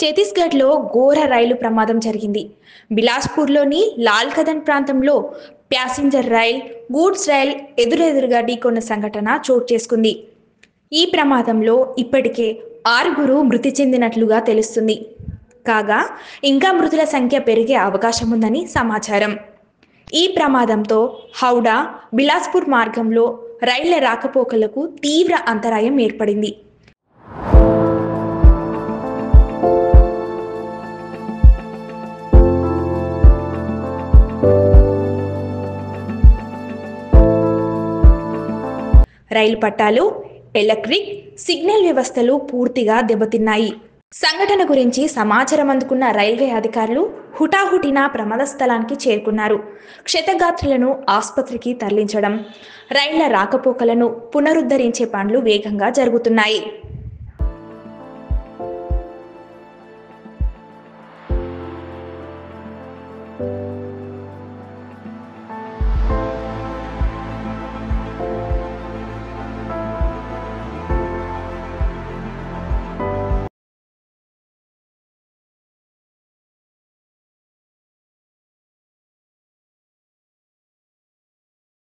ఛత్తీస్గఢ్లో ఘోర రైలు ప్రమాదం జరిగింది. బిలాస్పూర్లోని లాల్ కదన్ ప్రాంతంలో ప్యాసింజర్ రైల్, గూడ్స్ రైల్ ఎదురెదురుగా ఢీకొన్న సంఘటన చోటు చేసుకుంది. ఈ ప్రమాదంలో ఇప్పటికే 6 మృతి చెందినట్లుగా తెలుస్తుంది. కాగా ఇంకా మృతుల సంఖ్య పెరిగే అవకాశం ఉందని సమాచారం. ఈ ప్రమాదంతో హౌడా, బిలాస్పూర్ మార్గంలో రైళ్ల రాకపోకలకు తీవ్ర అంతరాయం ఏర్పడింది. రైలు పట్టాలు, ఎలక్ట్రిక్, సిగ్నల్ వ్యవస్థలు పూర్తిగా దెబ్బతిన్నాయి. సంఘటన గురించి సమాచారం అందుకున్న రైల్వే అధికారులు హుటాహుటిన ప్రమాద స్థలానికి చేరుకున్నారు. క్షతగాత్రులను ఆసుపత్రికి తరలించడం, రైళ్ల రాకపోకలను పునరుద్ధరించే పనులు వేగంగా జరుగుతున్నాయి.